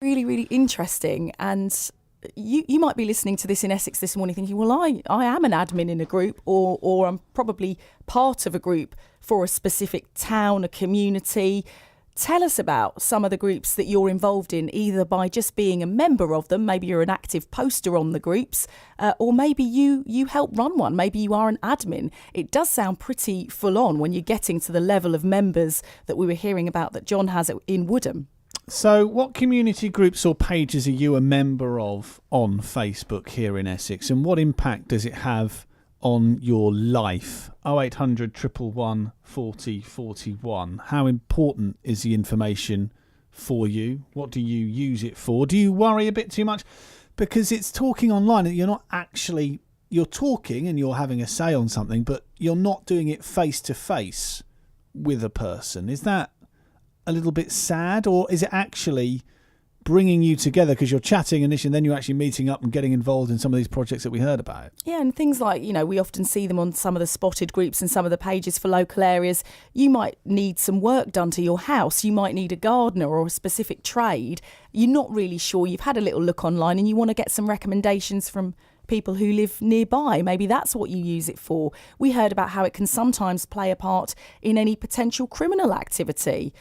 Really, really interesting. And you might be listening to this in Essex this morning thinking, well, I am an admin in a group, or I'm probably part of a group for a specific town, a community. Tell us about some of the groups that you're involved in, either by just being a member of them, maybe you're an active poster on the groups, or maybe you help run one, maybe you are an admin. It does sound pretty full on when you're getting to the level of members that we were hearing about that John has in Woodham. So what community groups or pages are you a member of on Facebook here in Essex, and what impact does it have on your life? 0800 111 40 41. How important is the information for you? What do you use it for? Do you worry a bit too much? Because it's talking online and you're talking and you're having a say on something, but you're not doing it face to face with a person. Is that a little bit sad, or is it actually bringing you together because you're chatting initially and then you're actually meeting up and getting involved in some of these projects that we heard about? Yeah, and things like, we often see them on some of the spotted groups and some of the pages for local areas. You might need some work done to your house. You might need a gardener or a specific trade. You're not really sure. You've had a little look online and you want to get some recommendations from people who live nearby. Maybe that's what you use it for. We heard about how it can sometimes play a part in any potential criminal activity.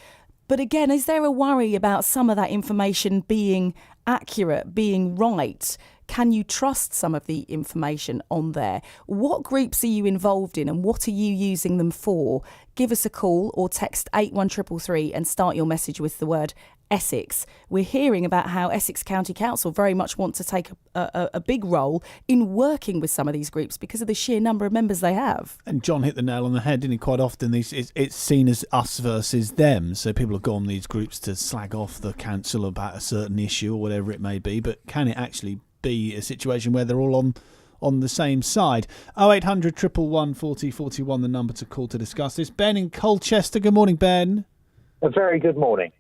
But again, is there a worry about some of that information being accurate, being right? Can you trust some of the information on there? What groups are you involved in and what are you using them for? Give us a call or text 81333 and start your message with the word Essex. We're hearing about how Essex County Council very much want to take a big role in working with some of these groups because of the sheer number of members they have. And John hit the nail on the head, didn't he? Quite often it's seen as us versus them. So people have gone these groups to slag off the council about a certain issue or whatever it may be. But can it actually be a situation where they're all on the same side? 0800 111 40 41, the number to call to discuss this. Ben in Colchester. Good morning, Ben. A very good morning.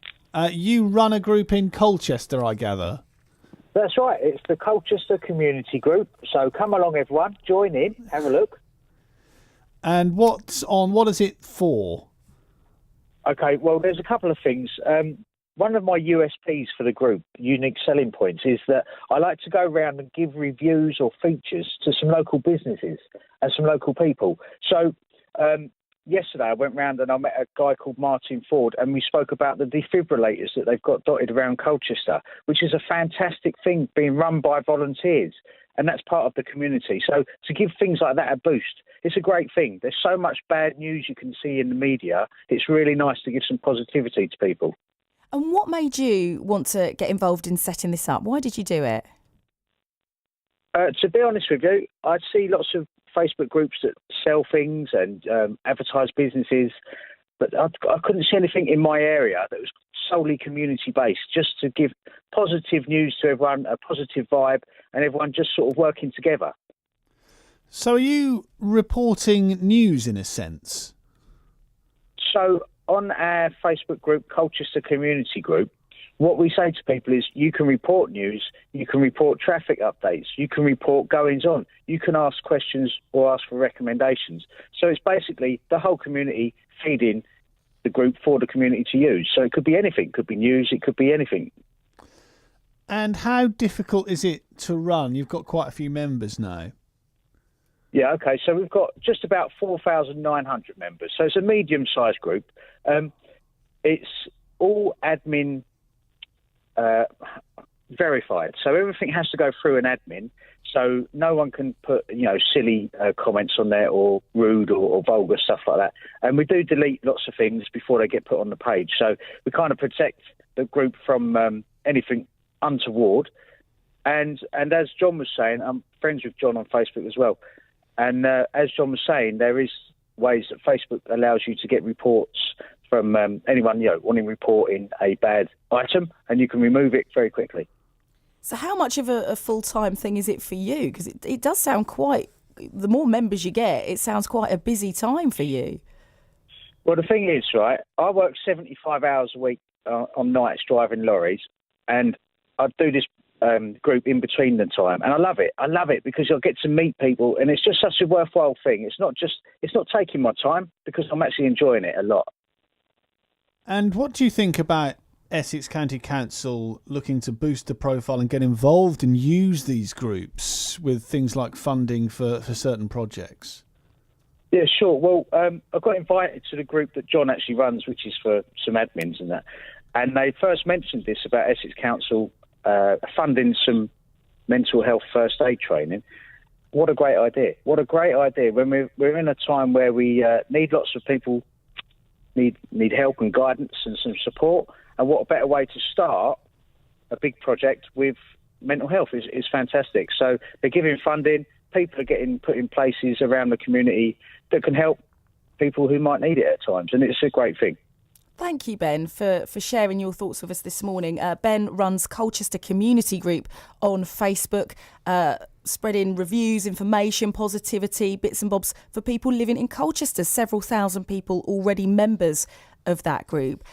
You run a group in Colchester, I gather. That's right. It's the Colchester Community Group. So come along, everyone. Join in. Have a look. And what is it for? Okay, well, there's a couple of things. One of my USPs for the group, unique selling points, is that I like to go around and give reviews or features to some local businesses and some local people. So yesterday I went round and I met a guy called Martin Ford, and we spoke about the defibrillators that they've got dotted around Colchester, which is a fantastic thing being run by volunteers, and that's part of the community. So to give things like that a boost, it's a great thing. There's so much bad news you can see in the media. It's really nice to give some positivity to people. And what made you want to get involved in setting this up? Why did you do it? To be honest with you, I see lots of Facebook groups that sell things and advertise businesses, but I couldn't see anything in my area that was solely community-based, just to give positive news to everyone, a positive vibe, and everyone just sort of working together. So are you reporting news in a sense? So on our Facebook group, Colchester Community Group, what we say to people is you can report news, you can report traffic updates, you can report goings on, you can ask questions or ask for recommendations. So it's basically the whole community feeding the group for the community to use. So it could be anything, it could be news, it could be anything. And how difficult is it to run? You've got quite a few members now. Yeah, okay, so we've got just about 4,900 members. So it's a medium-sized group. It's all admin verified, so everything has to go through an admin, so no one can put silly comments on there or rude or vulgar stuff like that. And we do delete lots of things before they get put on the page, so we kind of protect the group from anything untoward. And as John was saying, I'm friends with John on Facebook as well, and as John was saying, there is ways that Facebook allows you to get reports from anyone wanting reporting a bad item, and you can remove it very quickly. So how much of a full-time thing is it for you? Because it does sound quite, the more members you get, it sounds quite a busy time for you. Well, the thing is, right, I work 75 hours a week on nights driving lorries, and I do this group in between the time, and I love it. I love it because I get to meet people, and it's just such a worthwhile thing. It's not taking my time because I'm actually enjoying it a lot. And what do you think about Essex County Council looking to boost the profile and get involved and use these groups with things like funding for certain projects? Yeah, sure. Well, I got invited to the group that John actually runs, which is for some admins and that. And they first mentioned this about Essex Council funding some mental health first aid training. What a great idea. What a great idea when we're in a time where we need lots of people, need help and guidance and some support. And what a better way to start a big project with mental health is fantastic. So they're giving funding. People are getting put in places around the community that can help people who might need it at times. And it's a great thing. Thank you, Ben, for sharing your thoughts with us this morning. Ben runs Colchester Community Group on Facebook, spreading reviews, information, positivity, bits and bobs for people living in Colchester. Several thousand people already members of that group.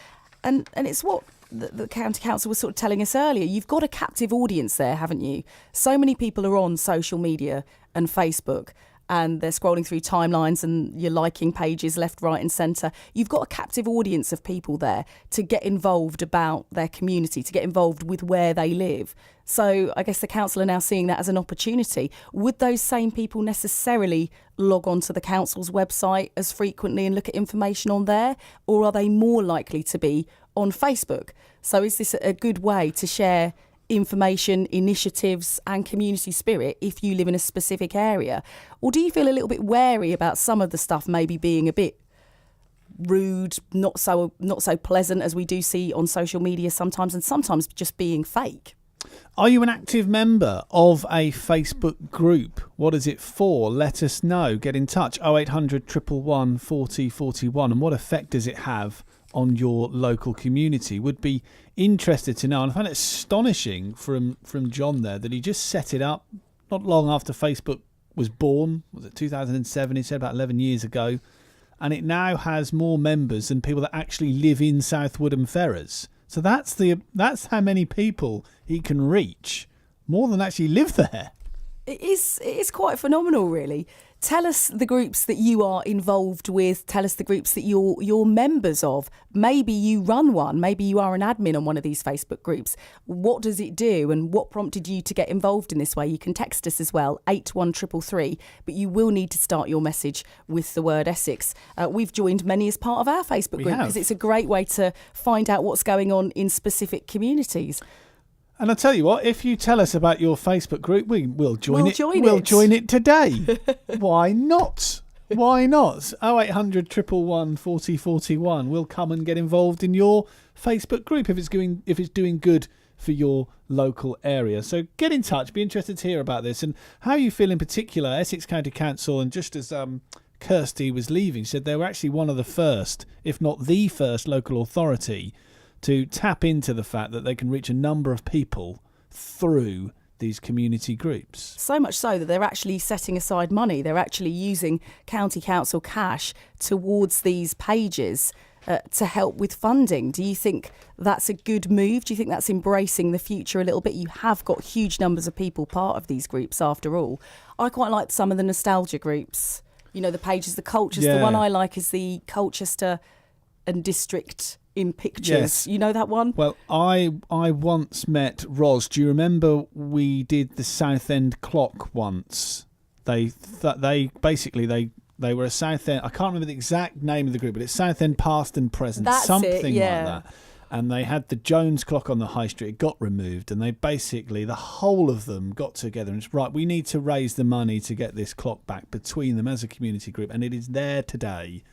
And it's what the County Council was sort of telling us earlier. You've got a captive audience there, haven't you? So many people are on social media and Facebook, and they're scrolling through timelines and you're liking pages left, right and centre. You've got a captive audience of people there to get involved about their community, to get involved with where they live. So I guess the council are now seeing that as an opportunity. Would those same people necessarily log on to the council's website as frequently and look at information on there? Or are they more likely to be on Facebook? So is this a good way to share information, initiatives and community spirit if you live in a specific area? Or do you feel a little bit wary about some of the stuff maybe being a bit rude, not so pleasant as we do see on social media sometimes, and sometimes just being fake? Are you an active member of a Facebook group? What is it for? Let us know. Get in touch. 0800 111 40 41. And what effect does it have on your local community? Would be interested to know. And I find it astonishing from John there that he just set it up not long after Facebook was born. Was it 2007? He said about 11 years ago. And it now has more members than people that actually live in South Woodham Ferrers. So that's how many people he can reach, more than actually live there. It is quite phenomenal, really. Tell us the groups that you are involved with. Tell us the groups that you're members of. Maybe you run one. Maybe you are an admin on one of these Facebook groups. What does it do and what prompted you to get involved in this way? You can text us as well, 81333, but you will need to start your message with the word Essex. We've joined many as part of our Facebook group because it's a great way to find out what's going on in specific communities. And I tell you what, if you tell us about your Facebook group, we'll join it. We'll join it today. Why not? Why not? 0800 111 40 41. We'll come and get involved in your Facebook group if it's doing good for your local area. So get in touch. Be interested to hear about this and how you feel in particular. Essex County Council, and just as Kirsty was leaving, said they were actually one of the first, if not the first, local authority to tap into the fact that they can reach a number of people through these community groups. So much so that they're actually setting aside money. They're actually using county council cash towards these pages to help with funding. Do you think that's a good move? Do you think that's embracing the future a little bit? You have got huge numbers of people part of these groups after all. I quite like some of the nostalgia groups. You know, the pages, the Colchester. Yeah. The one I like is the Colchester and District in pictures. Yes. You know that one? Well, I once met Ros. Do you remember we did the Southend clock once? They were a Southend. I can't remember the exact name of the group, but it's Southend past and present, That's something it, yeah. like that. And they had the Jones clock on the high street. It got removed, and they basically, the whole of them got together and it's right, we need to raise the money to get this clock back between them as a community group, and it is there today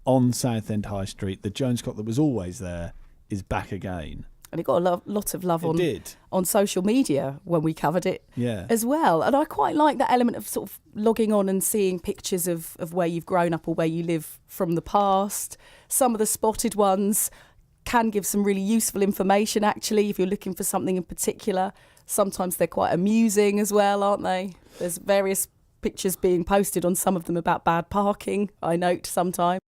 on Southend High Street. The Jones clock that was always there is back again. And it got a lot of love on social media when we covered it as well. And I quite like that element of sort of logging on and seeing pictures of where you've grown up or where you live from the past. Some of the spotted ones can give some really useful information, actually, if you're looking for something in particular. Sometimes they're quite amusing as well, aren't they? There's various pictures being posted on some of them about bad parking, I note sometimes.